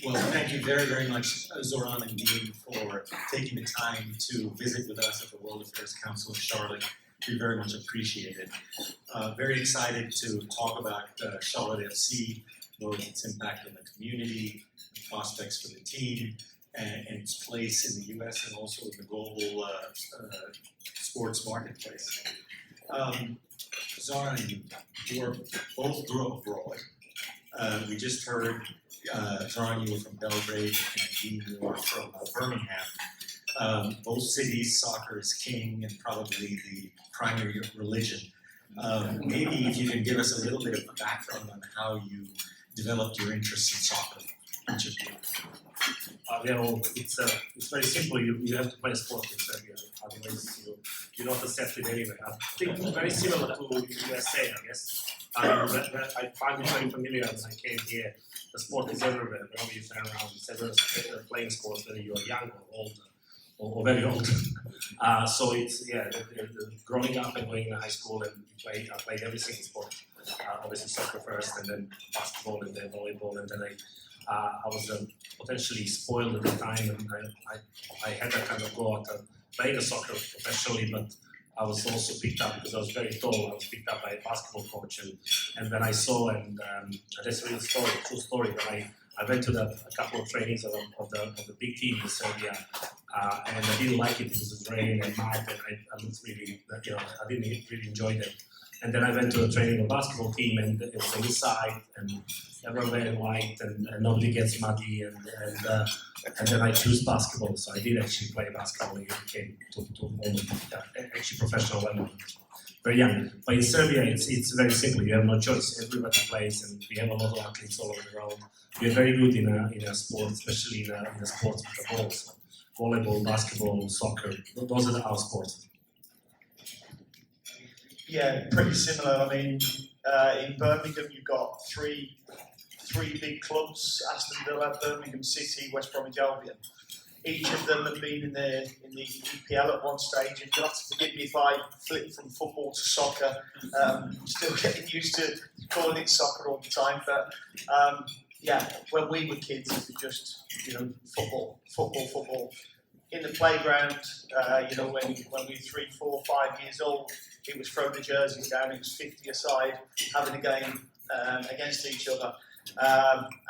Well, thank you very, very much, Zoran and Dean, for taking the time to visit with us at the World Affairs Council in Charlotte. We very much appreciate it. Very excited to talk about Charlotte FC, both its impact on the community, the prospects for the team, and its place in the US and also in the global sports marketplace. Zoran, you both grew up abroad. We just heard Zoran, you were from Belgrade, and Dean, you were from Birmingham. Both cities, soccer is king and probably the primary religion. Maybe if you can give us a little bit of a background on how you developed your interest in soccer, each of you. It's very simple. You have to play sport in Serbia. Otherwise, you're not accepted anyway. I think very similar to USA, I guess. I find it very familiar when I came here. The sport is everywhere. Wherever you turn around, it's everywhere playing sports, whether you are young or old or very old. So it's growing up and going to high school and I played every single sport. Obviously soccer first, and then basketball, and then volleyball, and then I was potentially spoiled at the time, and I had to kind of go out and play the soccer professionally, but I was also picked up because I was very tall. I was picked up by a basketball coach, and then I saw, and that's a real story, true story. That I went to a couple of trainings of the big team in Serbia, and I didn't like it because of rain and mud, and I looked really, I didn't really enjoy it. And then I went to a training of basketball team, and it was inside, and everyone wearing white, and nobody gets muddy, and then I chose basketball. So I did actually play basketball. It came to almost actually professional level, very young. But in Serbia, it's very simple. You have no choice. Everybody plays, and we have a lot of athletes all over the world. We're very good in a sport, especially in a sports with the ball. So volleyball, basketball, soccer. Those are our sports. Yeah, pretty similar. I mean, in Birmingham, you've got three big clubs: Aston Villa, Birmingham City, West Bromwich Albion. Each of them have been in the EPL at one stage, and you'll have to forgive me if I flip from football to soccer. Still getting used to calling it soccer all the time, but when we were kids, it was just football. In the playground, when we were 3, 4, 5 years old, it was throw the jerseys down, it was 50 aside, having a game against each other.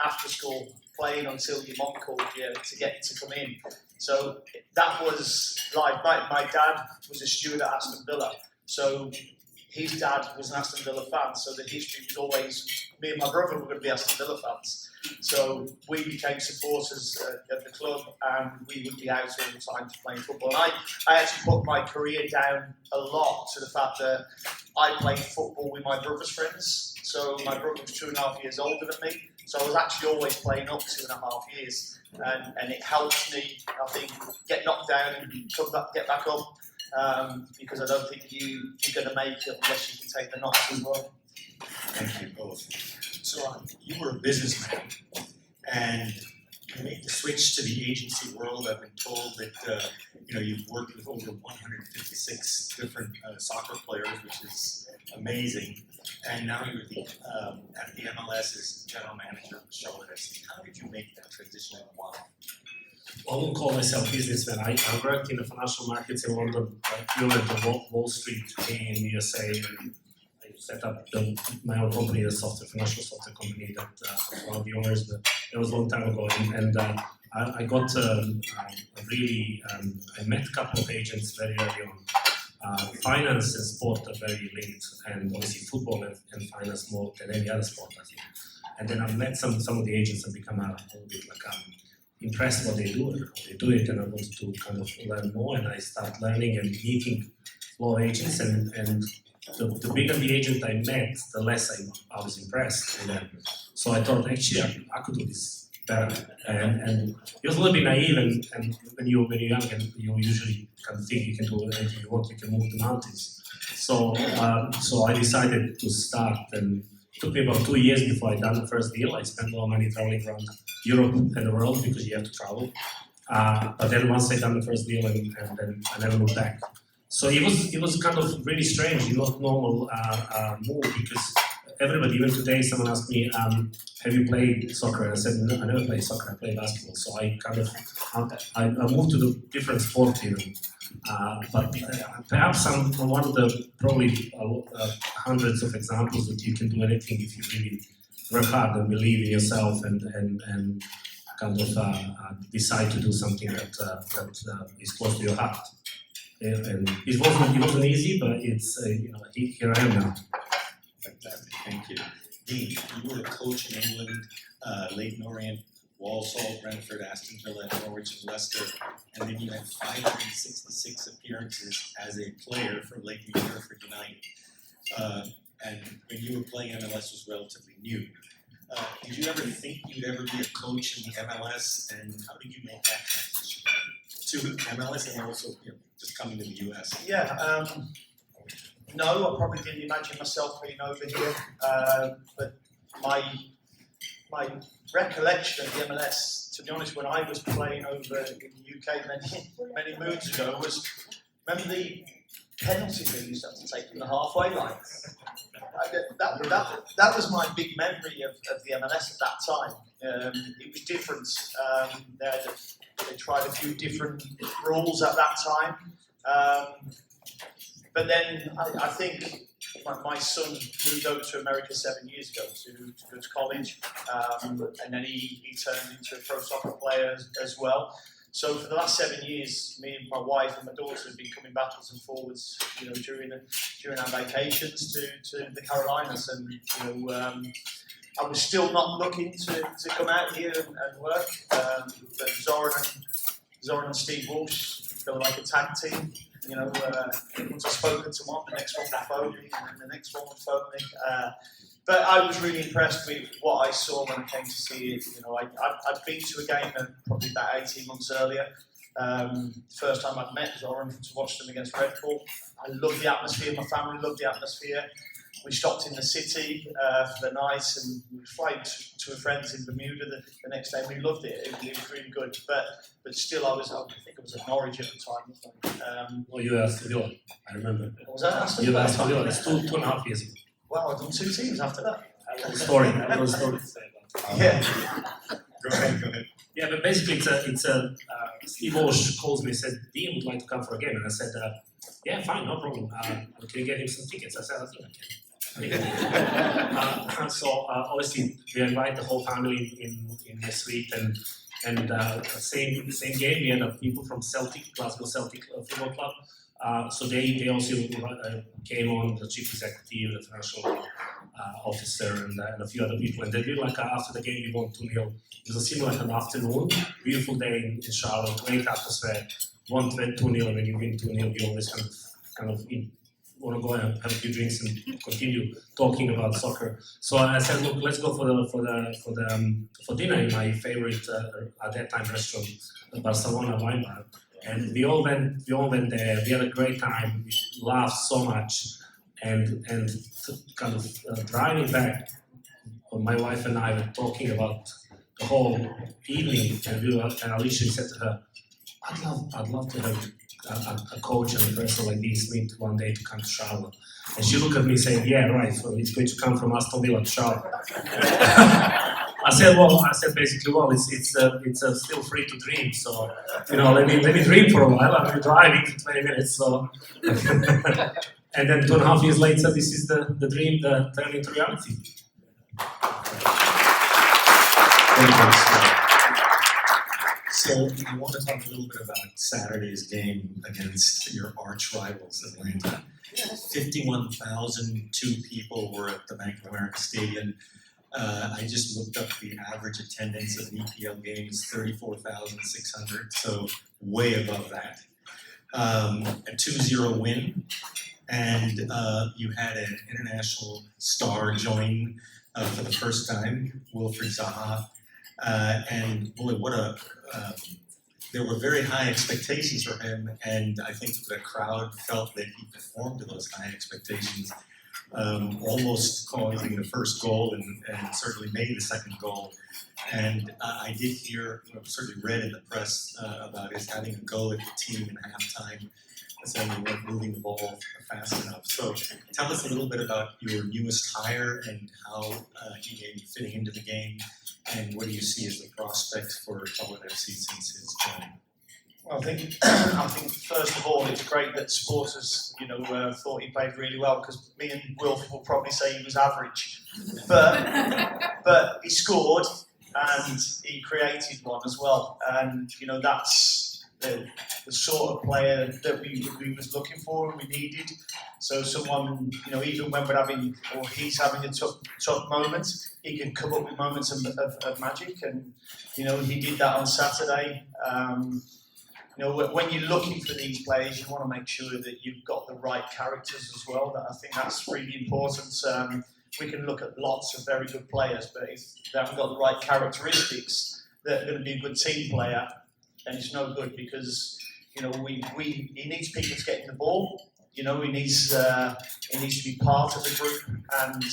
After school, playing until your mom called you to get to come in. So that was like, my dad was a steward at Aston Villa, so his dad was an Aston Villa fan, so the history was always, me and my brother were going to be Aston Villa fans. So we became supporters of the club, and we would be out all the time playing football. And I actually put my career down a lot to the fact that I played football with my brother's friends. So my brother was 2.5 years older than me, so I was actually always playing up 2.5 years, and it helped me, I think, get knocked down and get back up, because I don't think you're going to make it unless you can take the knocks as well. Thank you both. So you were a businessman, and you made the switch to the agency world. I've been told that you've worked with over 156 different soccer players, which is amazing. And now you're at the MLS as general manager of Charlotte FC. How did you make that transition and why? I won't call myself businessman. I worked in the financial markets in London, purely at Wall Street in the USA. And I set up my own company, a financial software company that was one of the owners, but it was a long time ago. And I got I met a couple of agents very early on. Finance and sport are very linked, and obviously football and finance more than any other sport, I think. And then I met some of the agents and become a little bit impressed what they do and how they do it, and I wanted to kind of learn more, and I started learning and meeting more agents, and the bigger the agent I met, the less I was impressed with them. So I thought, actually, I could do this better. And it was a little bit naive, and when you're young, and you usually kind of think you can do anything you want, you can move the mountains. So I decided to start, and it took me about 2 years before I done the first deal. I spent a lot of money traveling around Europe and the world because you have to travel. But then once I done the first deal, and then I never looked back. So it was kind of really strange, not normal move, because everybody, even today, someone asked me, have you played soccer? And I said, no, I never played soccer, I play basketball. So I kind of, I moved to the different sport even. But perhaps I'm one of the probably hundreds of examples that you can do anything if you really work hard and believe in yourself and kind of decide to do something that is close to your heart. And it wasn't easy, but it's here I am now. Fantastic, thank you. Dean, you were a coach in England, Leyton Orient, Walsall, Brentford, Aston Villa, Norwich, and Leicester, and then you had 566 appearances as a player for Leyton Hereford United. And when you were playing MLS was relatively new. Did you ever think you'd ever be a coach in the MLS, and how did you make that transition to MLS and also just coming to the US? Yeah, no, I probably didn't imagine myself being over here, but my recollection of the MLS, to be honest, when I was playing over in the UK many moons ago, was remember the penalty that you used to have to take from the halfway line. That was my big memory of the MLS at that time. It was different. They tried a few different rules at that time. But then I think my son moved over to America 7 years ago to go to college, and then he turned into a pro soccer player as well. So for the last 7 years, me and my wife and my daughter have been coming backwards and forwards, during our vacations to the Carolinas, and I was still not looking to come out here and work, but Zoran and Steve Walsh feel like a tag team. Once I've spoken to one, the next one will phone me, and then the next one will phone me. But I was really impressed with what I saw when I came to see it. I'd been to a game probably about 18 months earlier. First time I'd met Zoran to watch them against Red Bull. I loved the atmosphere, my family loved the atmosphere. We stopped in the city for the night, and we flew to a friend's in Bermuda the next day. We loved it. It was really good. But still, I think I was at Norwich at the time. You were Aston Villa, I remember. What was that? Aston You were Villa? Aston Villa. It's 2.5 years ago. Wow, I've done 2 teams after that. I got a story to say about it. Yeah. Go ahead. Yeah, but basically, it's a Steve Walsh calls me and said, Dean would like to come for a game. And I said, yeah, fine, no problem. Can you get him some tickets? I said, I think I can. So obviously we invite the whole family in the suite, and same game we had people from Glasgow Celtic Football Club. So they also came on, the chief executive, the financial officer, and a few other people. And they did after the game we won 2-0. It was a similar an afternoon, beautiful day in Charlotte, great atmosphere. Won 2-0, and when you win 2-0, you always kind of want to go and have a few drinks and continue talking about soccer. So I said, look, let's go for dinner in my favorite at that time restaurant, the Barcelona Wine Bar. And we all went there. We had a great time. We laughed so much, and kind of driving back, my wife and I were talking about the whole evening, and Alicia said to her, I'd love to have a coach and a person like this meet one day to come to Charlotte. And she looked at me saying, yeah, right, so it's going to come from Aston Villa to Charlotte. I said basically, it's still free to dream, so, let me dream for a while. I've been driving for 20 minutes, so. And then 2.5 years later, this is the dream that turned into reality. So I want to talk a little bit about Saturday's game against your arch rivals, Atlanta. 51,002 people were at the Bank of America Stadium. I just looked up the average attendance of an EPL game is 34,600, so way above that. A 2-0 win, and you had an international star join for the first time, Wilfried Zaha. And boy, there were very high expectations for him, and I think the crowd felt that he performed to those high expectations, almost causing the first goal and certainly made the second goal. And I did hear, certainly read in the press about his having a go at the team in halftime. so we weren't moving the ball fast enough. So tell us a little bit about your newest hire and how he may be fitting into the game, and what do you see as the prospects for Charlotte FC since his joining? Well, I think first of all, it's great that supporters, thought he played really well, because me and Wilf will probably say he was average, but he scored and he created one as well, and that's the sort of player that we was looking for and we needed. So someone, even when he's having a tough moment, he can come up with moments of magic, and he did that on Saturday. When you're looking for these players, you want to make sure that you've got the right characters as well. I think that's really important. We can look at lots of very good players, but if they haven't got the right characteristics that are going to be a good team player, then it's no good, because he needs people to get in the ball. He needs to be part of the group, and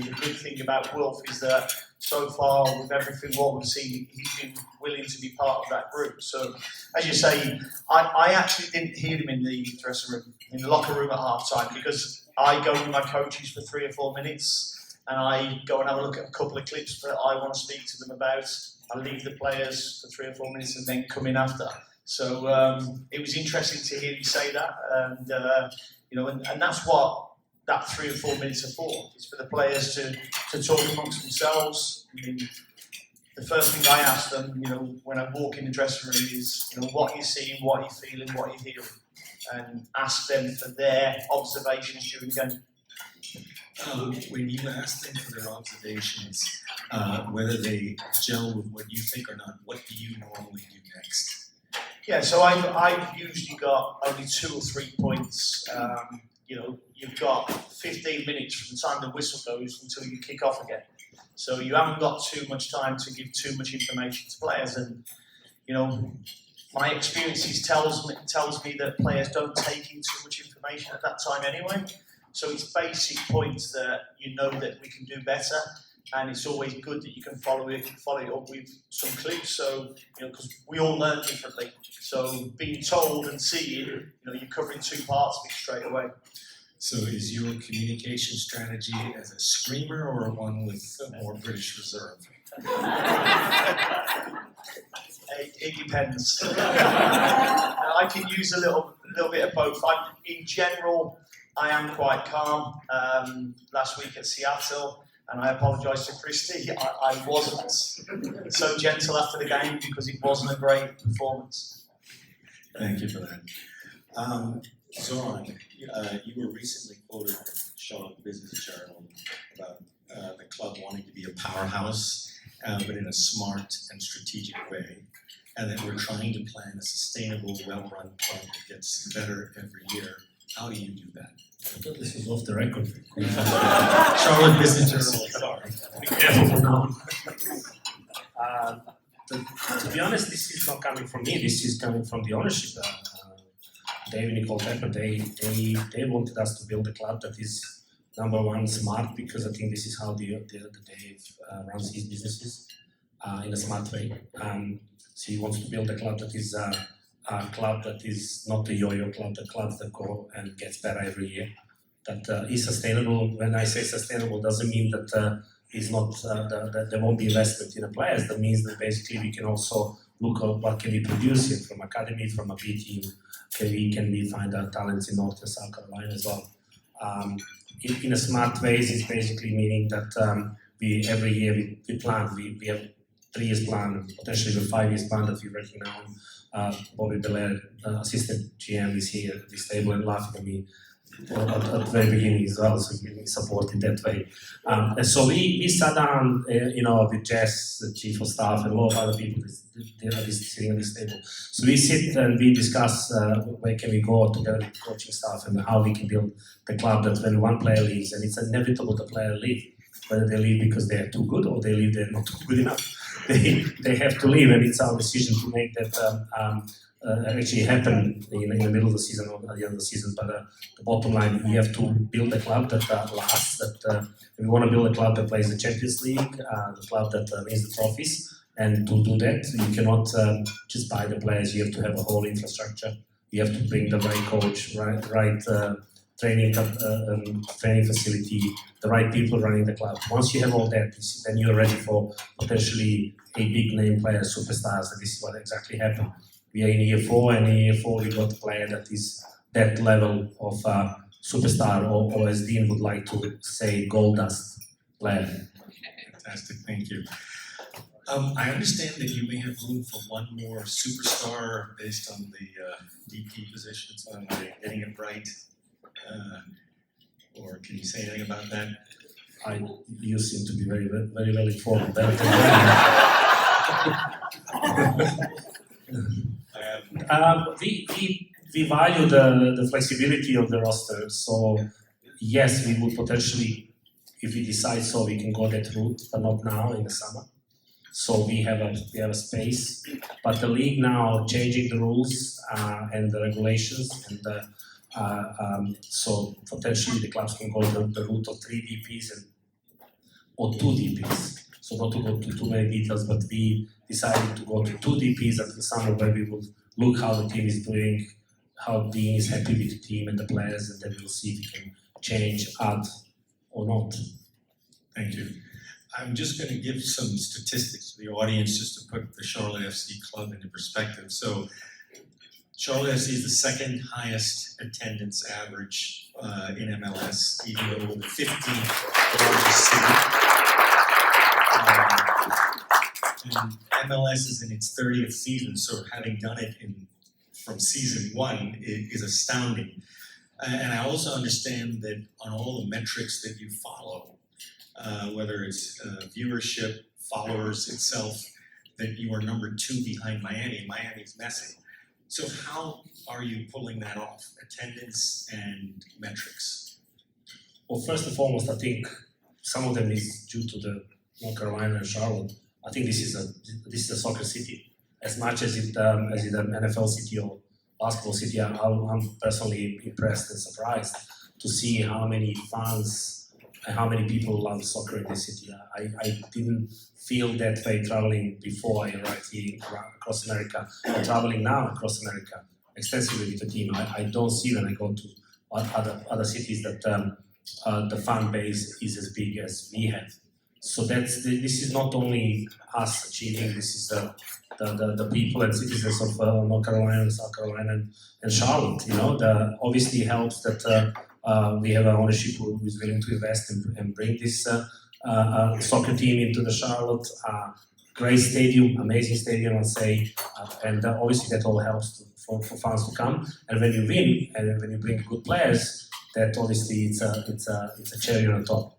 the good thing about Wilf is that so far, with everything what we've seen, he's been willing to be part of that group. So, as you say, I actually didn't hear him in the dressing room, in the locker room at half time, because I go with my coaches for 3 or 4 minutes, and I go and have a look at a couple of clips that I want to speak to them about. I leave the players for 3 or 4 minutes and then come in after. So it was interesting to hear him say that, and that's what that 3 or 4 minutes are for. It's for the players to talk amongst themselves. I mean, the first thing I ask them, when I walk in the dressing room is, what you're seeing, what you're feeling, what you're hearing, and ask them for their observations during the game. When you ask them for their observations, whether they gel with what you think or not, what do you normally do next? Yeah, so I've usually got only 2 or 3 points. You've got 15 minutes from the time the whistle goes until you kick off again. So you haven't got too much time to give too much information to players. And, my experiences tells me that players don't take in too much information at that time anyway. So it's basic points that that we can do better. And it's always good that you can follow it up with some clips. So, because we all learn differently. So being told and seeing, you're covering 2 parts of it straight away. So is your communication strategy as a screamer or one with more British reserve? It depends. I can use a little bit of both. In general, I am quite calm. Last week at Seattle, and I apologise to Christy, I wasn't so gentle after the game because it wasn't a great performance. Thank you for that. Zoran, you were recently quoted in the Charlotte Business Journal about the club wanting to be a powerhouse, but in a smart and strategic way, and that we're trying to plan a sustainable, well-run club that gets better every year. How do you do that? I thought this was off the record. Charlotte Business Journal. Sorry. Be careful for now. To be honest, this is not coming from me. This is coming from the ownership. Dave and Nicole Pepper, they wanted us to build a club that is number one smart, because I think this is how Dave runs his businesses in a smart way. So he wants to build a club that is a club that is not a yo-yo club, the clubs that go and gets better every year, that is sustainable. When I say sustainable, doesn't mean that is not that there won't be investment in the players. That means that basically we can also look at what can we produce here from academy, from a B team. Can we find our talents in North and South Carolina as well? In a smart ways, it's basically meaning that we every year we plan. We have 3 years plan, potentially even 5 years plan that we're working on. Bobby Belair, assistant GM, is here at this table and laughing at me at the very beginning as well, so giving me support in that way. And so we sat down, with Jess, the chief of staff, and a lot of other people sitting at this table. So we sit and we discuss where can we go together with coaching staff and how we can build the club that when one player leaves, and it's inevitable the player leave, whether they leave because they are too good or they leave they're not too good enough. They have to leave, and it's our decision to make that actually happen in the middle of the season or at the end of the season. But the bottom line, we have to build a club that lasts. That we want to build a club that plays the Champions League, the club that wins the trophies. And to do that, you cannot just buy the players. You have to have a whole infrastructure We have to bring the right coach, right training facility, the right people running the club. Once you have all that, then you're ready for potentially a big name player, superstars, and this is what exactly happened. We are in year 4, and in year 4 we got a player that is that level of superstar, or as Dean would like to say, gold dust player. Fantastic, thank you. I understand that you may have room for one more superstar based on the DP position, so am I getting it right? Or can you say anything about that? You seem to be very well informed. Better we value the flexibility of the roster. So yes, we would potentially, if we decide so, we can go that route, but not now in the summer. So we have a space, but the league now changing the rules and the regulations, and so potentially the clubs can go the route of 3 DPs or 2 DPs. So not to go to too many details, but we decided to go to 2 DPs until summer, where we will look how the team is doing, how Dean is happy with the team and the players, and then we'll see if we can change, add or not. Thank you. I'm just going to give some statistics to the audience just to put the Charlotte FC club into perspective. So Charlotte FC is the second highest attendance average in MLS, even though we're the 15th largest city. And MLS is in its 30th season, so having done it from season 1 is astounding. And I also understand that on all the metrics that you follow, whether it's viewership, followers itself, that you are number 2 behind Miami. Miami's messy. So how are you pulling that off? Attendance and metrics? Well, first and foremost, I think some of them is due to the North Carolina and Charlotte. I think this is a soccer city. As much as it's an NFL city or basketball city, I'm personally impressed and surprised to see how many fans and how many people love soccer in this city. I didn't feel that way traveling before I arrived here across America. I'm traveling now across America extensively with the team. I don't see when I go to other cities that the fan base is as big as we have. So this is not only us achieving, this is the people and citizens of North Carolina, South Carolina, and Charlotte. You know, obviously helps that we have an ownership who is willing to invest and bring this soccer team into the Charlotte. Great stadium, amazing stadium, I'd say, and obviously that all helps for fans to come. And when you win and when you bring good players, that obviously it's a cherry on top.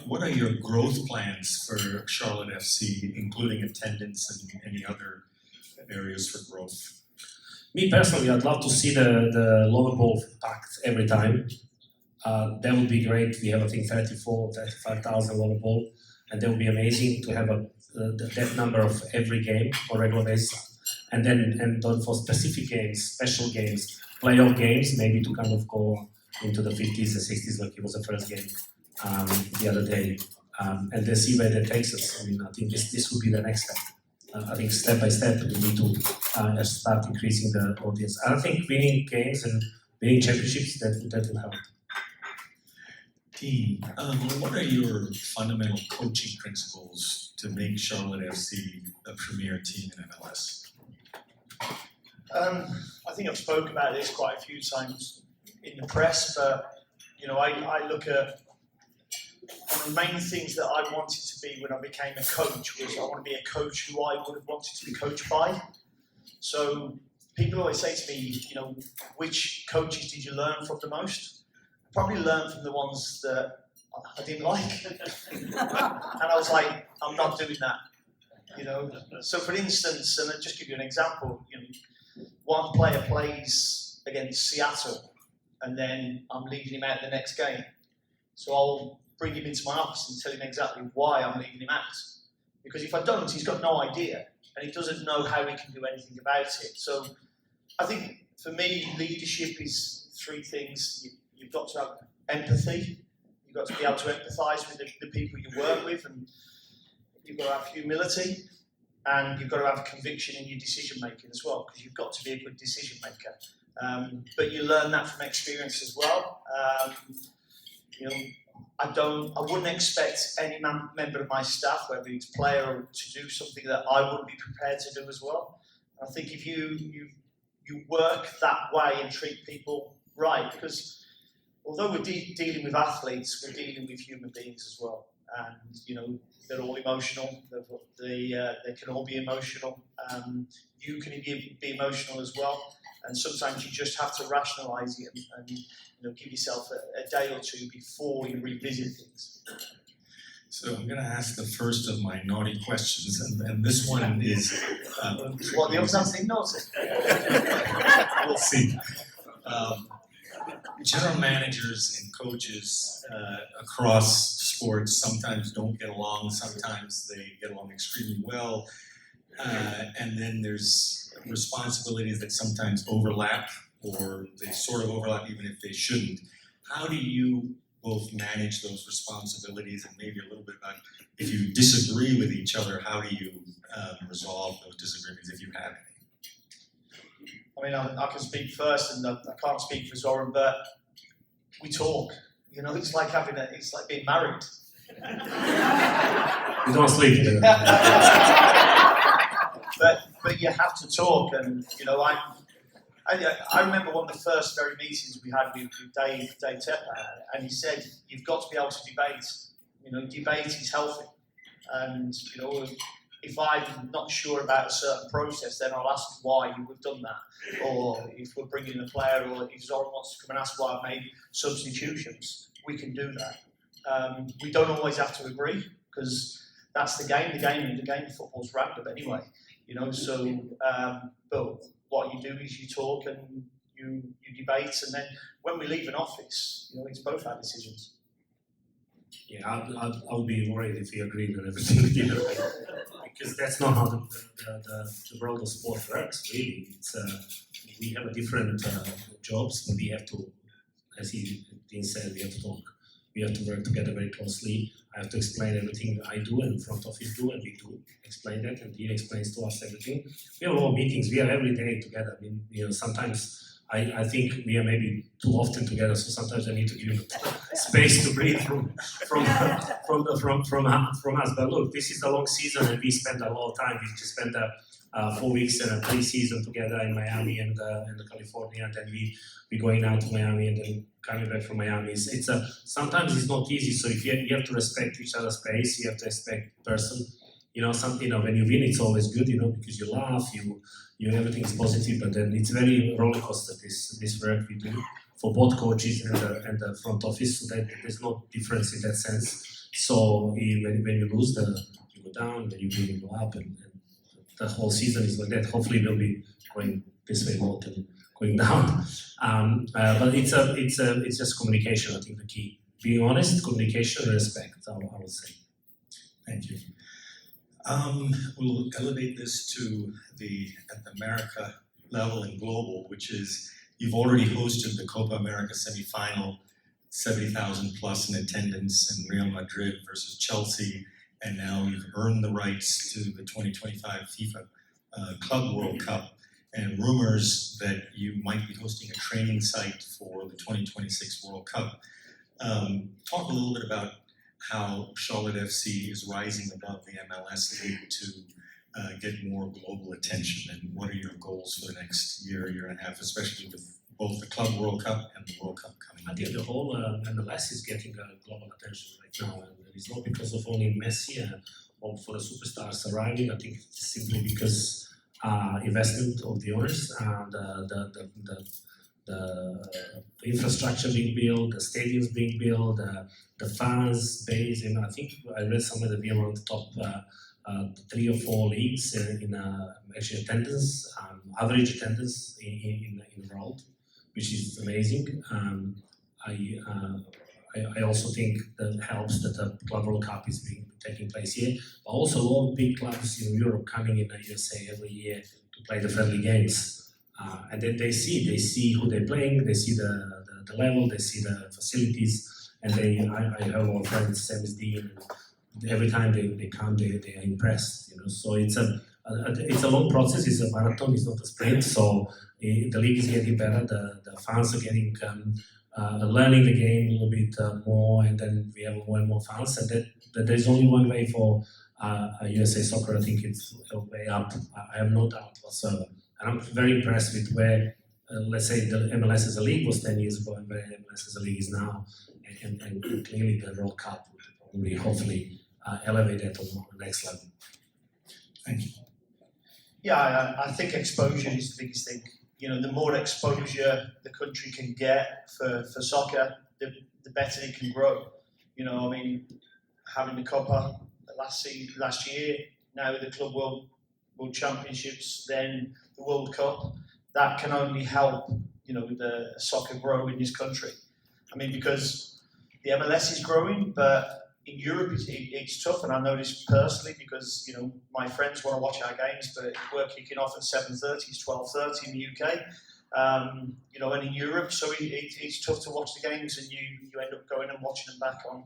What are your growth plans for Charlotte FC, including attendance and any other areas for growth? Me personally, I'd love to see the lower bowl packed every time. That would be great. We have, I think, 35,000 lower bowl, and that would be amazing to have that number of every game on regular basis. And then for specific games, special games, playoff games, maybe to kind of go into the 50s and 60s like it was the first game the other day, and then see where that takes us. I mean, I think this would be the next step. I think step by step we need to start increasing the audience. I think winning games and winning championships, that will help. Dean, what are your fundamental coaching principles to make Charlotte FC a premier team in MLS? I think I've spoken about this quite a few times in the press, but I look at one of the main things that I wanted to be when I became a coach was I want to be a coach who I would have wanted to be coached by. So people always say to me, which coaches did you learn from the most? I probably learned from the ones that I didn't like. And I was like, I'm not doing that. So for instance, and I'll just give you an example, one player plays against Seattle and then I'm leaving him out the next game. So I'll bring him into my office and tell him exactly why I'm leaving him out. Because if I don't, he's got no idea and he doesn't know how he can do anything about it. So I think for me, leadership is 3 things. You've got to have empathy. You've got to be able to empathise with the people you work with, and you've got to have humility. and you've got to have conviction in your decision making as well, because you've got to be a good decision maker. But you learn that from experience as well. You know, I wouldn't expect any member of my staff, whether it's player or to do something that I wouldn't be prepared to do as well. I think if you work that way and treat people right, because although we're dealing with athletes, we're dealing with human beings as well, and you know they're all emotional. They can all be emotional. You can be emotional as well, and sometimes you just have to rationalise it and you know give yourself a day or two before you revisit things. So I'm going to ask the first of my naughty questions, and this one is... What, the others have naughty? We'll see. General managers and coaches across sports sometimes don't get along, sometimes they get along extremely well, and then there's responsibilities that sometimes overlap, or they sort of overlap even if they shouldn't. How do you both manage those responsibilities, and maybe a little bit about if you disagree with each other, how do you resolve those disagreements if you have any? I mean, I can speak first, and I can't speak for Zoran, but we talk. You know, it's like it's like being married. You don't sleep. But you have to talk, and you know, I remember one of the first very meetings we had with Dave Tepper, and he said, "You've got to be able to debate. You know, debate is healthy, and you know." If I'm not sure about a certain process, then I'll ask why you have done that. Or if we're bringing a player, or if Zoran wants to come and ask why I've made substitutions, we can do that. We don't always have to agree, because that's the game. The game of football is random anyway. You know, so but what you do is you talk and you debate, and then when we leave an office, you know, it's both our decisions. Yeah, I'll be worried if you agree with everything we did, because that's not how the world of sport works, really. It's, we have a different jobs, but we have to, as Dean said, we have to talk. We have to work together very closely. I have to explain everything I do and front office do, and we do explain that, and Dean explains to us everything. We have a lot of meetings. We are every day together. I mean, you know, sometimes I think we are maybe too often together, so sometimes I need to give space to breathe from us. But look, this is a long season, and we spend a lot of time. We just spent 4 weeks in a pre-season together in Miami and California, and then we going out to Miami and then coming back from Miami. It's sometimes it's not easy. So if you have to respect each other's space, you have to respect the person. You know, when you win, it's always good, you know, because you laugh, you everything is positive, but then it's very roller coaster, this work we do for both coaches and the front office, so that there's no difference in that sense. So when you lose, you go down, when you win, you go up, and the whole season is like that. Hopefully we'll be going this way more than going down. But it's just communication, I think, the key. Being honest, communication, and respect, I would say. Thank you. We'll elevate this to at the America level and global, which is you've already hosted the Copa America semifinal, 70,000 plus in attendance, in Real Madrid versus Chelsea, and now you've earned the rights to the 2025 FIFA Club World Cup, and rumors that you might be hosting a training site for the 2026 World Cup. Talk a little bit about how Charlotte FC is rising above the MLS league to get more global attention, and what are your goals for the next year and a half, especially with both the Club World Cup and the World Cup coming up? I think the whole MLS is getting global attention right now, and it's not because of only Messi or for the superstars arriving. I think it's simply because investment of the owners and the infrastructure being built, the stadiums being built, the fans base, and I think I read somewhere that we are on the top 3 or 4 leagues in actually attendance, average attendance in the world, which is amazing. I also think that helps that the Club World Cup is taking place here, but also a lot of big clubs in Europe coming in the USA every year to play the friendly games. And then they see who they're playing, they see the level, they see the facilities, and I have a lot of friends, same as Dean, and every time they come, they are impressed. You know, so it's it's a long process. It's a marathon. It's not a sprint. So the league is getting better. The fans are getting learning the game a little bit more, and then we have more and more fans. And that there's only one way for USA Soccer. I think it's a way up. I have no doubt whatsoever. And I'm very impressed with where, let's say, the MLS as a league was 10 years ago and where MLS as a league is now. And clearly the World Cup will probably, hopefully, elevate that to the next level. Thank you. Yeah, I think exposure is the biggest thing. You know, the more exposure the country can get for soccer, the better it can grow. You know, I mean, having the Copa last year, now the Club World Championships, then the World Cup, that can only help, you know, the soccer grow in this country. I mean, because the MLS is growing, but in Europe it's tough, and I know this personally because, you know, my friends want to watch our games, but we're kicking off at 7:30, it's 12:30 in the UK, you know, and in Europe, so it's tough to watch the games, and you end up going and watching them back on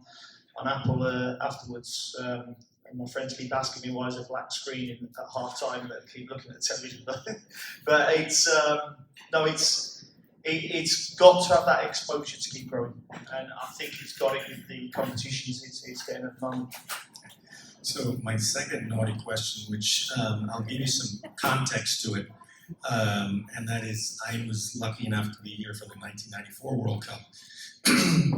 Apple afterwards. And my friends keep asking me why there's a black screen at half time, that I keep looking at the television. But it's it's got to have that exposure to keep growing, and I think it's got it with the competitions it's getting at the moment. So my second naughty question, which I'll give you some context to it, and that is I was lucky enough to be here for the 1994 World Cup.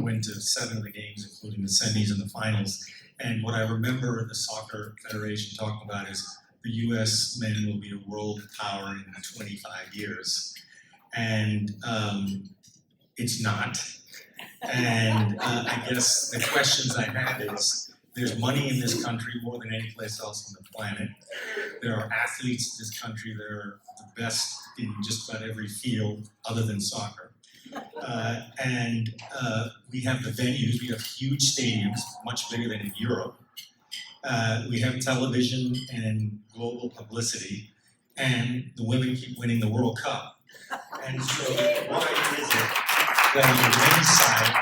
Went to 7 of the games, including the semis and the finals. And what I remember the Soccer Federation talking about is the U.S. men will be a world power in 25 years. And it's not. And I guess the questions I have is, there's money in this country more than any place else on the planet. There are athletes in this country that are the best in just about every field other than soccer. And we have the venues, we have huge stadiums, much bigger than in Europe. We have television and global publicity, and the women keep winning the World Cup. And so why is it that on the men's side,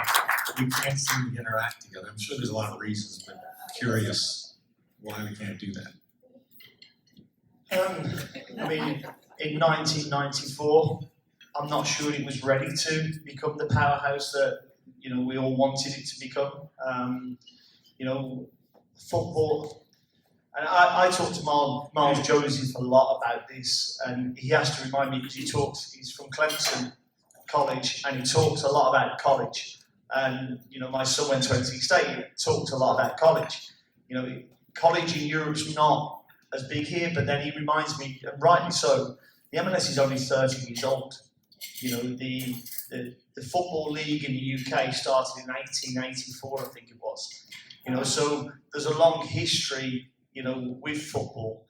we can't seem to get our act together? I'm sure there's a lot of reasons, but I'm curious why we can't do that. I mean, in 1994, I'm not sure it was ready to become the powerhouse that, you know, we all wanted it to become. You know, football, and I talked to Miles Joseph a lot about this, and he has to remind me because he's from Clemson College, and he talks a lot about college. And, you know, my son went to NC State, talked a lot about college. You know, college in Europe's not as big here, but then he reminds me, and rightly so, the MLS is only 30 years old. You know, the Football League in the UK started in 1884, I think it was. You know, so there's a long history, you know, with football.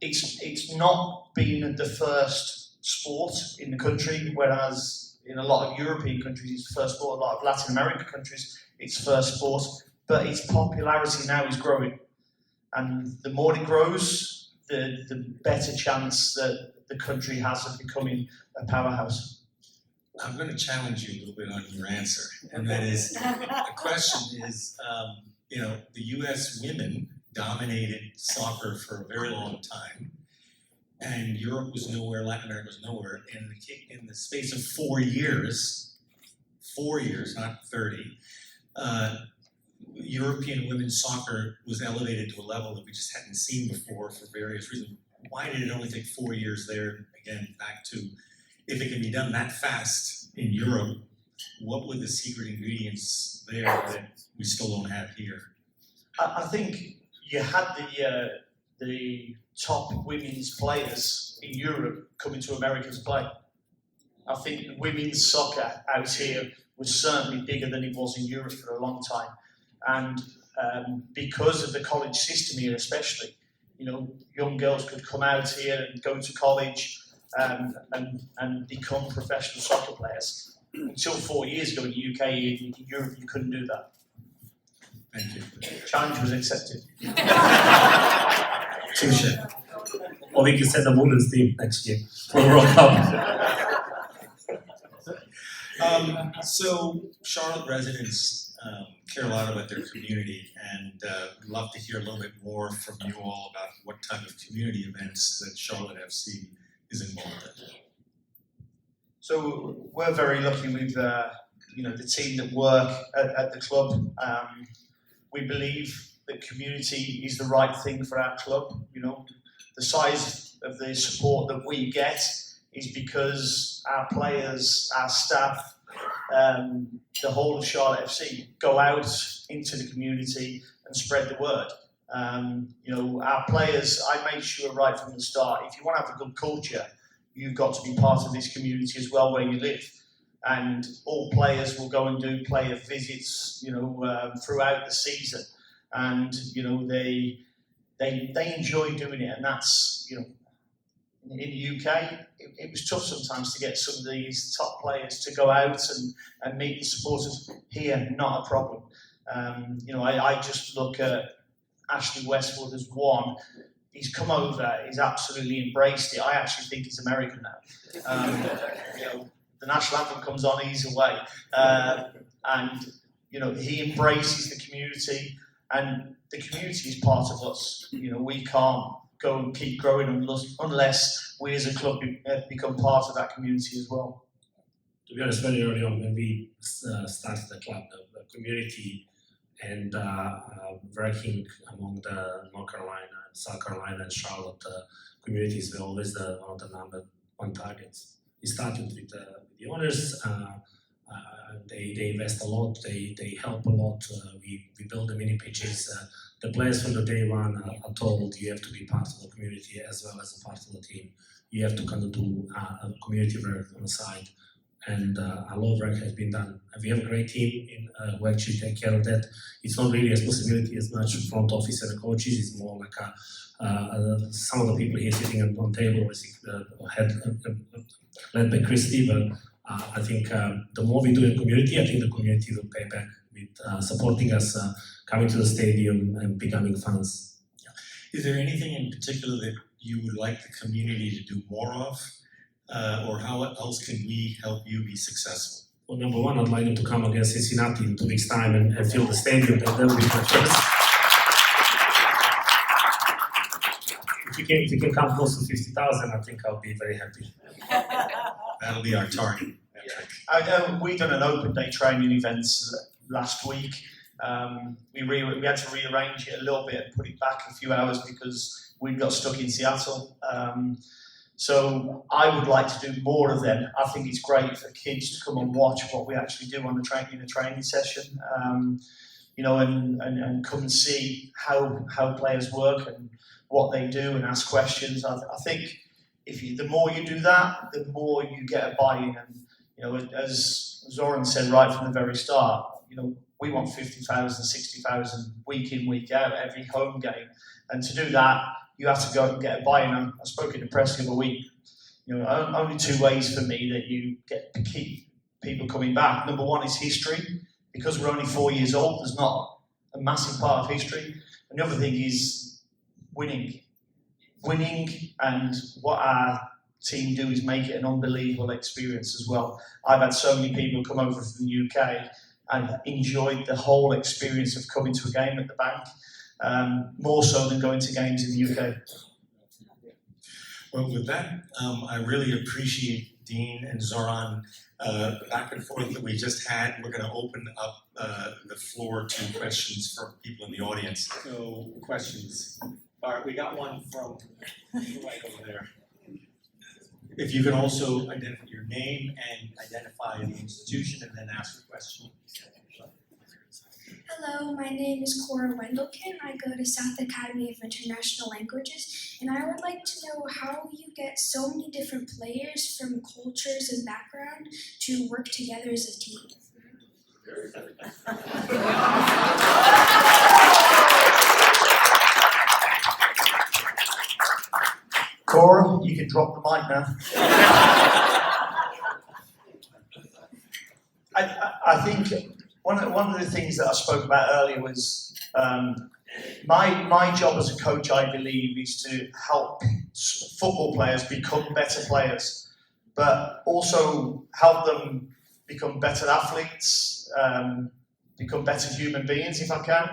It's not been the first sport in the country, whereas in a lot of European countries it's the first sport, a lot of Latin American countries it's first sport, but its popularity now is growing. And the more it grows, the better chance that the country has of becoming a powerhouse. I'm going to challenge you a little bit on your answer, and that is, the question is, you know, the U.S. women dominated soccer for a very long time, and Europe was nowhere, Latin America was nowhere, and in the space of 4 years, not 30, European women's soccer was elevated to a level that we just hadn't seen before for various reasons. Why did it only take 4 years there? Again, back to, if it can be done that fast in Europe, what were the secret ingredients there that we still don't have here? I think you had the top women's players in Europe coming to America to play. I think women's soccer out here was certainly bigger than it was in Europe for a long time. And because of the college system here especially, you know, young girls could come out here and go to college and become professional soccer players. Until 4 years ago in the UK, in Europe, you couldn't do that. Thank you. Challenge was accepted. Touche. Or we can set a women's team next year for the World Cup. So, Charlotte residents, care a lot about their community, and would love to hear a little bit more from you all about what type of community events that Charlotte FC is involved in. So we're very lucky with the team that work at the club. We believe that community is the right thing for our club. The size of the support that we get is because our players, our staff, the whole of Charlotte FC go out into the community and spread the word. Our players, I made sure right from the start, if you want to have a good culture, you've got to be part of this community as well where you live. And all players will go and do player visits, throughout the season. And, they enjoy doing it. And that's, in the UK, it was tough sometimes to get some of these top players to go out and meet the supporters. Here, not a problem. I just look at Ashley Westwood as one. He's come over, he's absolutely embraced it. I actually think he's American now. The national anthem comes on, he's away. And he embraces the community, and the community is part of us. We can't go and keep growing unless we as a club become part of that community as well. To be honest, very early on when we started the club, the community and working among the North Carolina, South Carolina and Charlotte communities were always one of the number one targets. It started with the owners. They invest a lot. They help a lot. We build the mini pitches. The players from the day one are told you have to be part of the community as well as a part of the team. You have to kind of do community work on the side, and a lot of work has been done. We have a great team who actually take care of that. It's not really a responsibility as much front office and the coaches. It's more like some of the people here sitting on table led by Christy, but I think the more we do in community, I think the community will pay back with supporting us, coming to the stadium and becoming fans. Is there anything in particular that you would like the community to do more of? Or how else can we help you be successful? Well, number one, I'd like them to come against Cincinnati in 2 weeks' time and fill the stadium. That would be my first. If you can come close to 50,000, I think I'll be very happy. That'll be our target. I know we've done an open day training event last week. We had to rearrange it a little bit and put it back a few hours because we got stuck in Seattle. So I would like to do more of them. I think it's great for kids to come and watch what we actually do on in a training session, and come and see how players work and what they do and ask questions. I think the more you do that, the more you get a buy-in. And as Zoran said right from the very start, we want 50,000, 60,000 week in, week out, every home game. And to do that, you have to go and get a buy-in. I spoke in the press the other week. Only 2 ways for me that you get to keep people coming back. Number one is history. Because we're only 4 years old, there's not a massive part of history. And the other thing is winning. Winning, and what our team do is make it an unbelievable experience as well. I've had so many people come over from the UK and enjoyed the whole experience of coming to a game at the Bank, more so than going to games in the UK. Well, with that, I really appreciate Dean and Zoran the back and forth that we just had. We're going to open up the floor to questions from people in the audience. So, questions. All right, we got one from right over there. If you can also identify your name and identify the institution and then ask a question. Hello, my name is Cora Wendelkin. I go to South Academy of International Languages, and I would like to know how you get so many different players from cultures and background to work together as a team. Cora, you can drop the mic now. I think one of the things that I spoke about earlier was my job as a coach, I believe, is to help football players become better players, but also help them become better athletes, become better human beings if I can.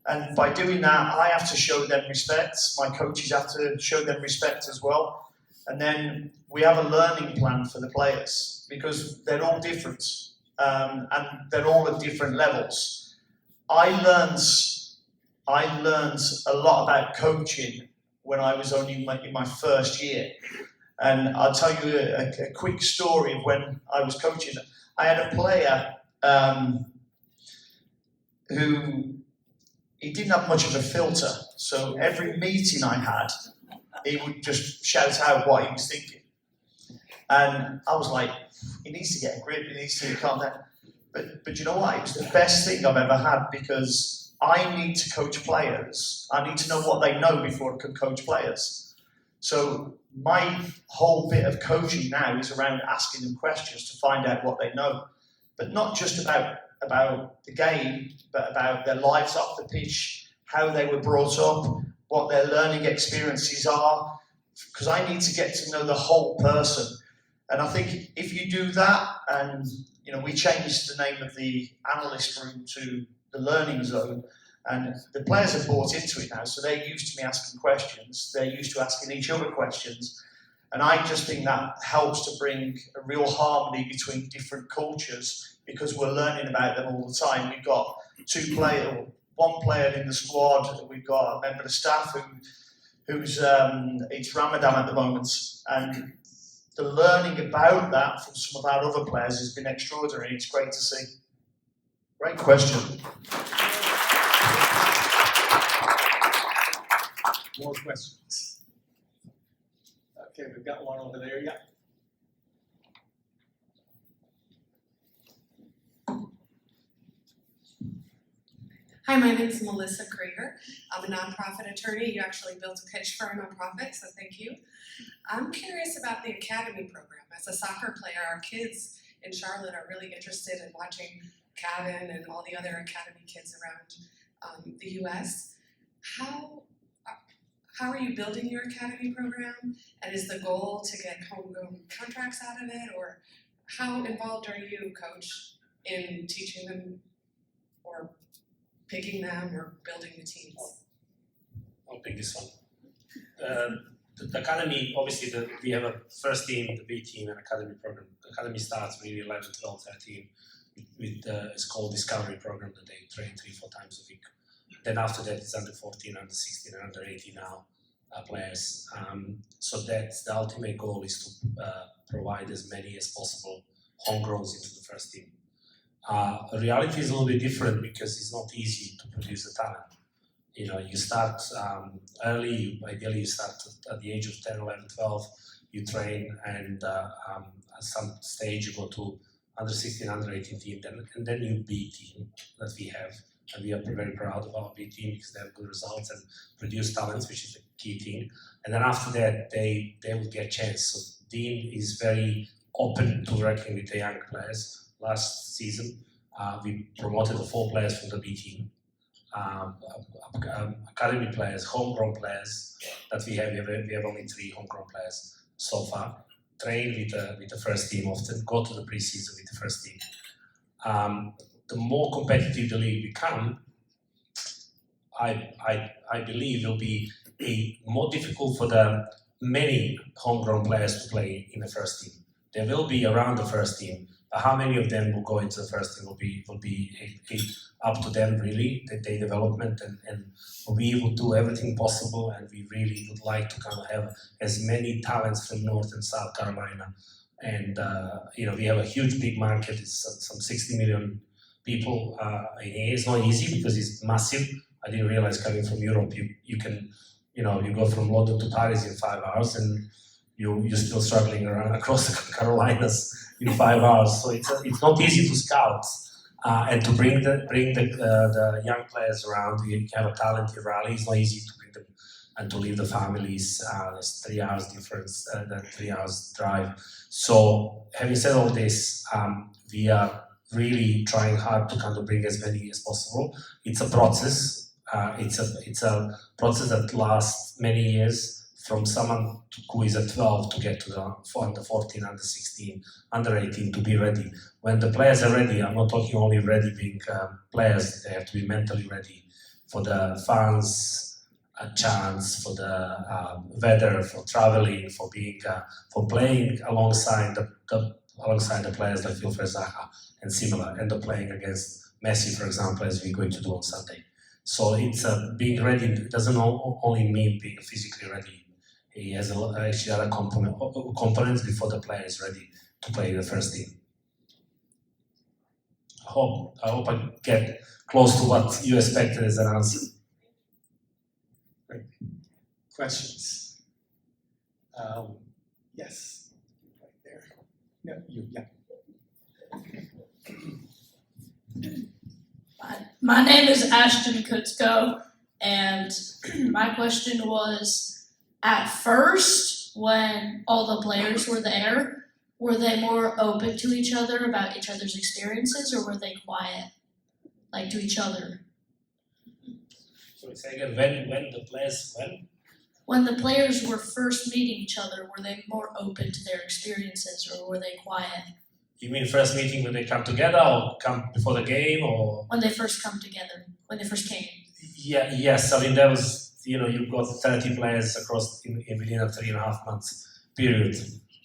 And by doing that, I have to show them respect. My coaches have to show them respect as well. And then we have a learning plan for the players because they're all different and they're all at different levels. I learned a lot about coaching when I was only in my first year. And I'll tell you a quick story of when I was coaching. I had a player who he didn't have much of a filter. So every meeting I had, he would just shout out what he was thinking. And I was like, he needs to get a grip, he needs to calm down. But you know what? It was the best thing I've ever had because I need to coach players. I need to know what they know before I can coach players. So my whole bit of coaching now is around asking them questions to find out what they know. But not just about the game, but about their lives off the pitch, how they were brought up, what their learning experiences are, because I need to get to know the whole person. And I think if you do that, and we changed the name of the analyst room to the learning zone, and the players have bought into it now, so they're used to me asking questions, they're used to asking each other questions, and I just think that helps to bring a real harmony between different cultures because we're learning about them all the time. We've got one player in the squad, we've got a member of staff who's it's Ramadan at the moment, and the learning about that from some of our other players has been extraordinary. It's great to see. Great question. More questions? Okay, we've got one over there. Yeah. Hi, my name is Melissa Krieger. I'm a nonprofit attorney. You actually built a pitch for a nonprofit, so thank you. I'm curious about the academy program. As a soccer player, our kids in Charlotte are really interested in watching Kevin and all the other academy kids around the U.S. How are you building your academy program? And is the goal to get homegrown contracts out of it? Or how involved are you, Coach, in teaching them or picking them or building the teams? I'll pick this one. The academy, obviously, we have a first team, the B team, and academy program. The academy starts really 11, 12, 13 with it's called Discovery program that they train 3-4 times a week. Then after that, it's under 14, under 16, and under 18 now players. So that's the ultimate goal is to provide as many as possible homegrowns into the first team. Reality is a little bit different because it's not easy to produce the talent. You start early, ideally you start at the age of 10, 11, 12, you train, and at some stage you go to under 16, under 18 team, and then you B team that we have. And we are very proud of our B team because they have good results and produce talents, which is the key thing. And then after that, they will get a chance. So Dean is very open to working with the young players. Last season, we promoted the 4 players from the B team. Academy players, homegrown players that we have only 3 homegrown players so far. Train with the first team often, go to the preseason with the first team. The more competitive the league become, I believe it'll be more difficult for the many homegrown players to play in the first team. They will be around the first team, but how many of them will go into the first team will be up to them really, their development, and we will do everything possible, and we really would like to kind of have as many talents from North and South Carolina. And we have a huge big market. It's some 60 million people in here. It's not easy because it's massive. I didn't realize coming from Europe, you can, you go from London to Paris in 5 hours, and you're still struggling around across the Carolinas in 5 hours. So it's not easy to scout and to bring the young players around. You have a talented rally. It's not easy to bring them and to leave the families. There's 3 hours difference, 3 hours drive. So having said all this, we are really trying hard to kind of bring as many as possible. It's a process. It's a process that lasts many years. from someone who is at 12 to get to the under 14, under 16, under 18 to be ready. When the players are ready, I'm not talking only ready being players, they have to be mentally ready for the fans, a chance, for the weather, for traveling, for being, for playing alongside the players like Wilfred Zaha and similar, and playing against Messi, for example, as we're going to do on Sunday. So it's being ready. It doesn't only mean being physically ready. He has actually other components before the player is ready to play the first team. I hope I get close to what you expected as an answer. Great. Questions? Yes, right there. No, you, yeah. My name is Ashton Kutzko, and my question was, at first, when all the players were there, were they more open to each other about each other's experiences, or were they quiet, like to each other? So say again, when the players, When the players were first meeting each other, were they more open to their experiences, or were they quiet? You mean first meeting when they come together, or come before the game, or? When they first come together, when they first came? Yeah, yes. I mean, that was, you've got 30 players across within a 3.5 months period.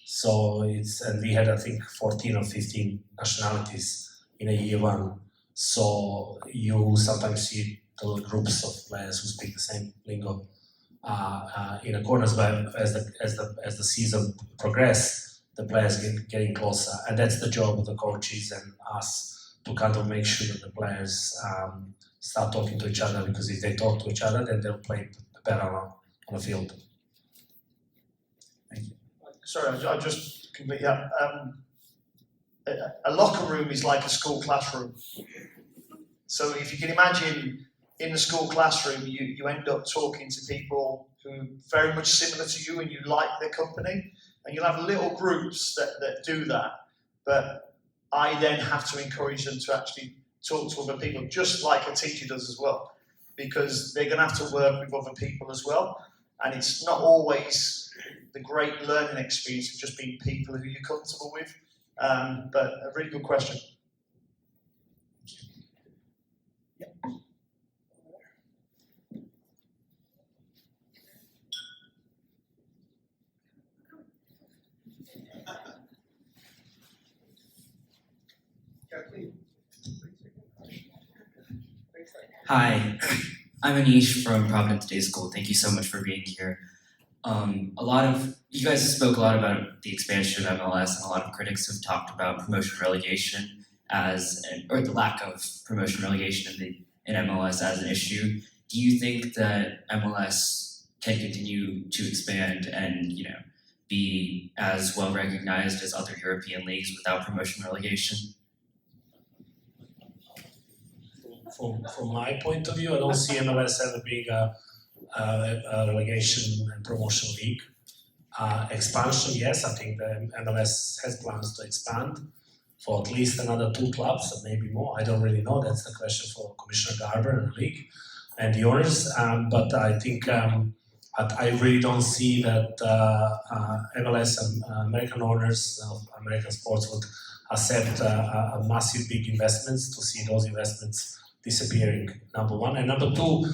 So and we had, I think, 14 or 15 nationalities in a year one. So you sometimes see little groups of players who speak the same lingo in accordance, but as the season progresses, the players getting closer, and that's the job of the coaches and us to kind of make sure that the players start talking to each other, because if they talk to each other, then they'll play better on the field. Thank you. Sorry, I just completely. A locker room is like a school classroom. So if you can imagine, in the school classroom, you end up talking to people who are very much similar to you, and you like their company. And you'll have little groups that do that, but I then have to encourage them to actually talk to other people, just like a teacher does as well, because they're going to have to work with other people as well. And it's not always the great learning experience of just being people who you're comfortable with. But a really good question. Hi, I'm Anish from Providence Day School. Thank you so much for being here. You guys spoke a lot about the expansion of MLS, and a lot of critics have talked about promotion relegation or the lack of promotion relegation in MLS as an issue. Do you think that MLS can continue to expand and be as well recognized as other European leagues without promotion relegation? From my point of view, I don't see MLS ever being a relegation and promotion league. Expansion, yes, I think the MLS has plans to expand for at least another 2 clubs, and maybe more. I don't really know. That's the question for Commissioner Garber and the league and the owners. But I think I really don't see that MLS and American owners of American sports would accept a massive big investments to see those investments disappearing, number one. And number two,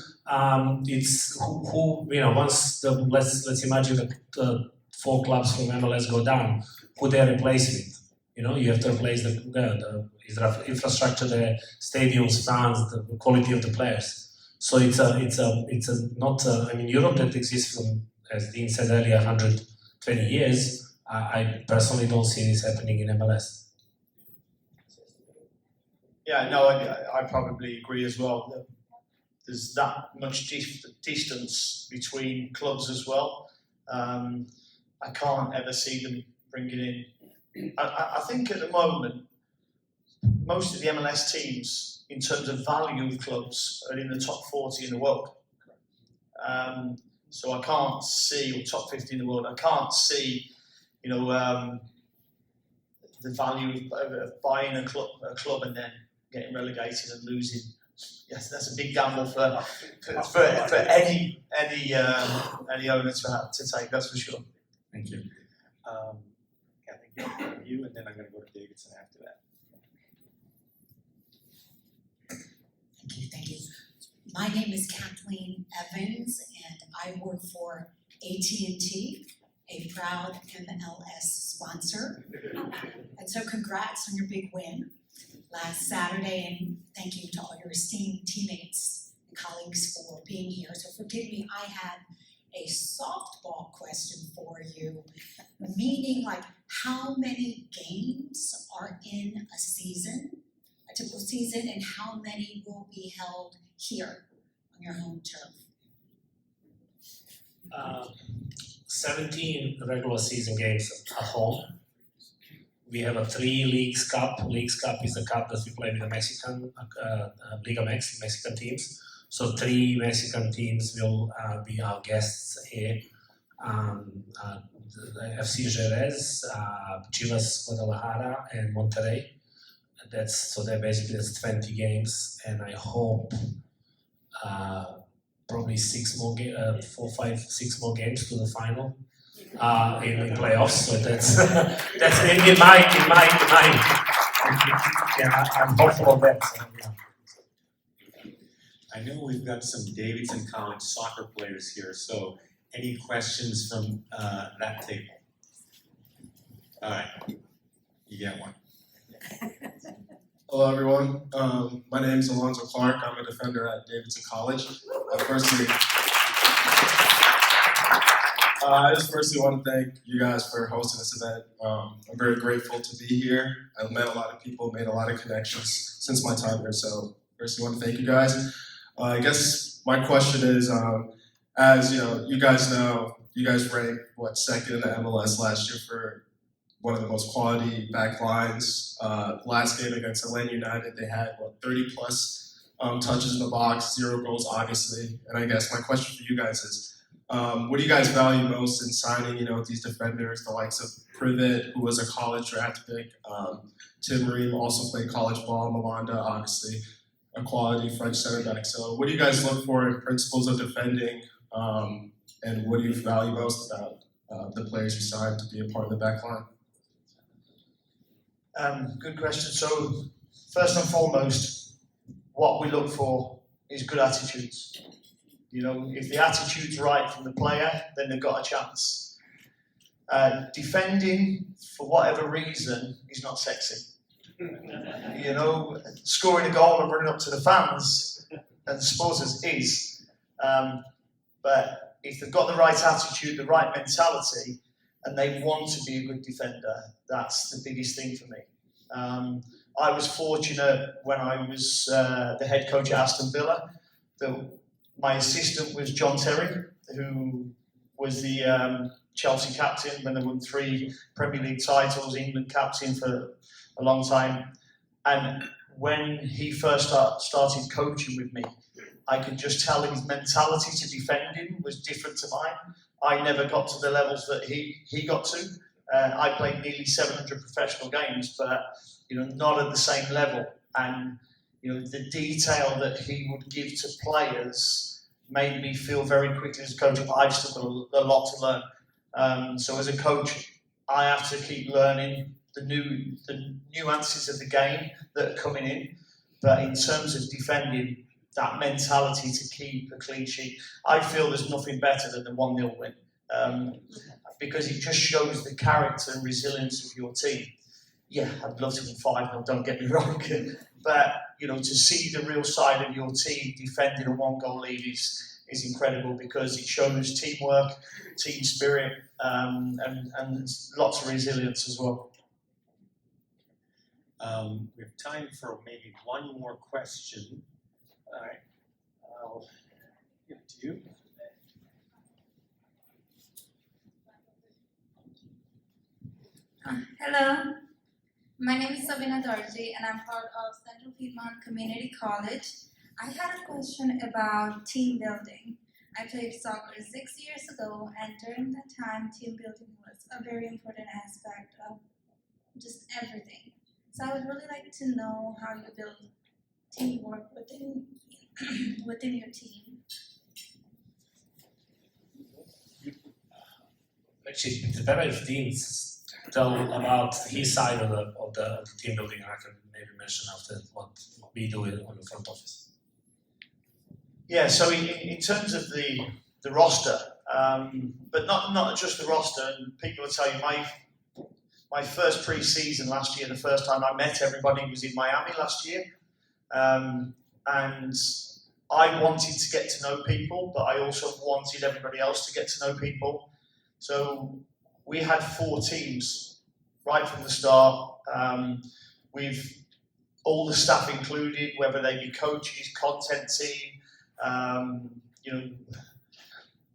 it's once let's imagine that the 4 clubs from MLS go down, who they replace with? You have to replace the infrastructure, the stadiums, fans, the quality of the players. So it's not Europe that exists from, as Dean said earlier, 120 years. I personally don't see this happening in MLS. Yeah, no, I probably agree as well. There's that much distance between clubs as well. I can't ever see them bringing in. I think at the moment, most of the MLS teams, in terms of value of clubs, are in the top 40 in the world. So I can't see, or top 50 in the world, I can't see, the value of buying a club and then getting relegated and losing. Yes, that's a big gamble for any any owner to take, that's for sure. Thank you. Can I get from you, and then I'm going to go to Davidson after that. Thank you. My name is Kathleen Evans, and I work for AT&T, a proud MLS sponsor. And so congrats on your big win last Saturday, and thank you to all your esteemed teammates and colleagues for being here. So forgive me, I had a softball question for you, meaning like how many games are in a season, a typical season, and how many will be held here on your home turf? 17 regular season games at home. We have a 3 Leagues Cup. Leagues Cup is the cup that we play with the Mexican Liga Mex, Mexican teams. So 3 Mexican teams will be our guests here. The FC Jerez, Chivas Guadalajara, and Monterrey. That's 20 games, and I hope probably 6 more 6 more games to the final in playoffs. So that's in my yeah, I'm hopeful of that. So, yeah. I know we've got some Davidson College soccer players here, so any questions from that table? All right, you get one. Hello everyone, my name is Alonzo Clark. I'm a defender at Davidson College. I just firstly want to thank you guys for hosting this event. I'm very grateful to be here. I've met a lot of people, made a lot of connections since my time here, so firstly I want to thank you guys. I guess my question is, as you guys know, you guys ranked, second in the MLS last year for one of the most quality back lines. Last game against Atlanta United, they had 30 plus touches in the box, 0 goals, obviously. And I guess my question for you guys is, what do you guys value most in signing, these defenders, the likes of Privet, who was a college draft pick, Tim Ream also played college ball, Malanda, obviously, a quality French center back. So what do you guys look for in principles of defending, and what do you value most about the players you signed to be a part of the back line? Good question. So first and foremost, what we look for is good attitudes. If the attitude's right from the player, then they've got a chance. Defending, for whatever reason, is not sexy. Scoring a goal and running up to the fans and the supporters is. But if they've got the right attitude, the right mentality, and they want to be a good defender, that's the biggest thing for me. I was fortunate when I was the head coach at Aston Villa that my assistant was John Terry, who was the Chelsea captain when they won 3 Premier League titles, England captain for a long time. And when he first started coaching with me, I could just tell his mentality to defending was different to mine. I never got to the levels that he got to. I played nearly 700 professional games, but not at the same level. And the detail that he would give to players made me feel very quickly as a coach, but I've still got a lot to learn. So as a coach, I have to keep learning the nuances of the game that are coming in. But in terms of defending, that mentality to keep a clean sheet, I feel there's nothing better than the 1-0 win. Because it just shows the character and resilience of your team. Yeah, I'd love to win 5-0, don't get me wrong. But, to see the real side of your team defending a 1-goal lead is incredible because it shows teamwork, team spirit, and lots of resilience as well. We have time for maybe one more question. All right, I'll give it to you. Hello, my name is Sabina Dorji and I'm part of Central Piedmont Community College. I had a question about team building. I played soccer 6 years ago, and during that time, team building was a very important aspect of just everything. So I would really like to know how you build teamwork within your team. Actually, it's better if Dean tell about his side of the team building, and I can maybe mention after what we do on the front office. Yeah, so in terms of the roster, but not just the roster, and people will tell you my first pre-season last year, the first time I met everybody was in Miami last year, and I wanted to get to know people, but I also wanted everybody else to get to know people. So we had 4 teams right from the start, with all the staff included, whether they be coaches, content team. You know,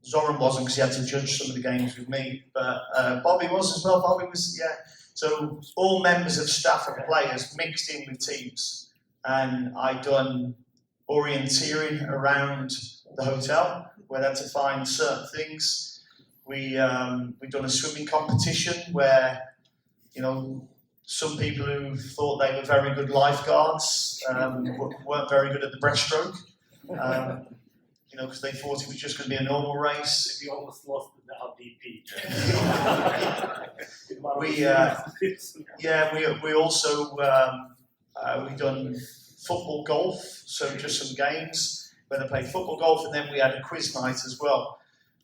Zoran wasn't because he had to judge some of the games with me, but Bobby was as well. Bobby was, yeah. So all members of staff and players mixed in with teams, and I done orienteering around the hotel where they had to find certain things. We done a swimming competition where, you know, some people who thought they were very good lifeguards weren't very good at the breaststroke. You know, because they thought it was just going to be a normal race. We almost lost the RDP. we also we done football golf, so just some games where they played football golf, and then we had a quiz night as well.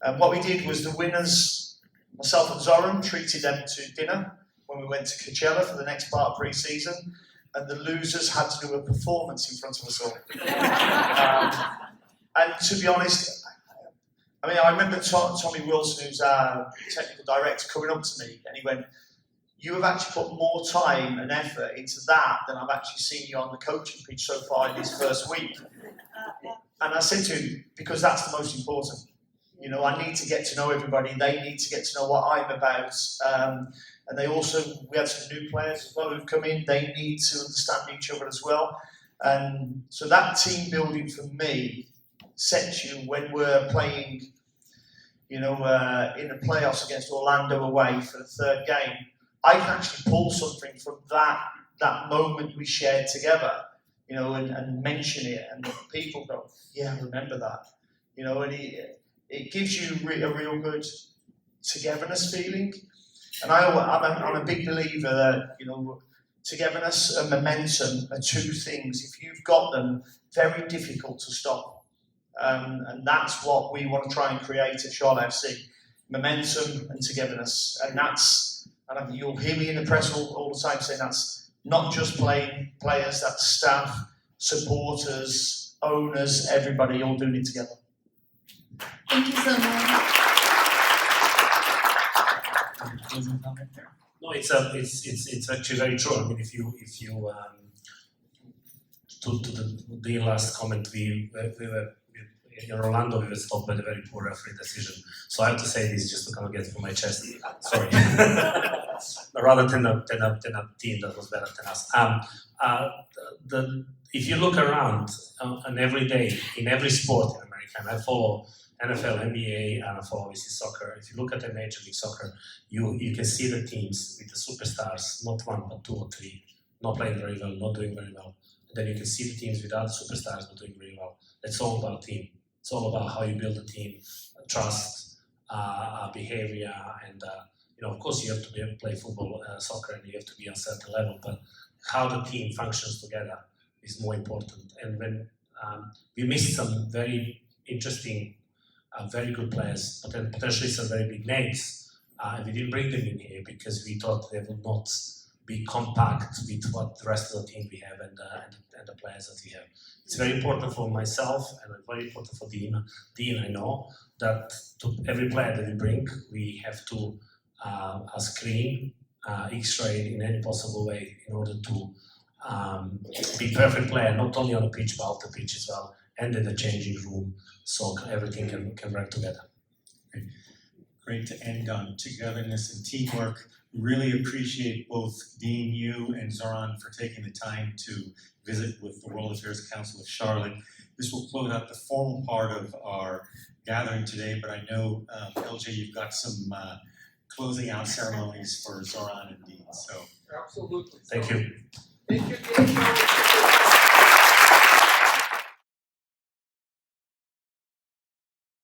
And what we did was the winners, myself and Zoran, treated them to dinner when we went to Coachella for the next part of pre-season, and the losers had to do a performance in front of us all. And to be honest, I mean, I remember Tommy Wilson, who's our technical director, coming up to me, and he went, "You have actually put more time and effort into that than I've actually seen you on the coaching pitch so far in this first week." And I said to him, because that's the most important. You know, I need to get to know everybody. They need to get to know what I'm about. And they also, we had some new players as well who've come in. They need to understand each other as well. And so that team building for me sets you when we're playing, you know, in the playoffs against Orlando away for the 3rd game. I can actually pull something from that moment we shared together, you know, and mention it, and people go, "Yeah, I remember that," you know, and it gives you a real good togetherness feeling. And I'm a big believer that, you know, togetherness and momentum are 2 things. If you've got them, very difficult to stop. And that's what we want to try and create at Charlotte FC: momentum and togetherness. And you'll hear me in the press all the time saying that's not just players, that's staff, supporters, owners, everybody all doing it together. Thank you so much. No, it's actually very true. I mean, if you to the last comment, we were in Orlando, we were stopped by the very poor referee decision. So I have to say this just to kind of get it from my chest. Sorry, rather than a team that was better than us. If you look around, and every day in every sport in America, and I follow NFL, NBA, and I follow obviously soccer. If you look at the Major League Soccer, you can see the teams with the superstars, not 1 but 2 or 3, not playing very well, not doing very well. And then you can see the teams without superstars but doing very well. It's all about team. It's all about how you build a team, trust, behavior, and you know, of course, you have to play football, soccer, and you have to be on a certain level. But how the team functions together is more important. And when we missed some very interesting, very good players, but then potentially some very big names, and we didn't bring them in here because we thought they would not be compact with what the rest of the team we have and the players that we have. It's very important for myself and very important for Dean. I know that to every player that we bring, we have to screen, X-ray in any possible way in order to be perfect player, not only on the pitch but off the pitch as well, and in the changing room, so everything can work together. Great to end on togetherness and teamwork. Really appreciate both Dean, you, and Zoran for taking the time to visit with the World Affairs Council of Charlotte. This will close out the formal part of our gathering today, but I know, LJ, you've got some closing out ceremonies for Zoran and Dean. So, Absolutely. Thank you. Thank you.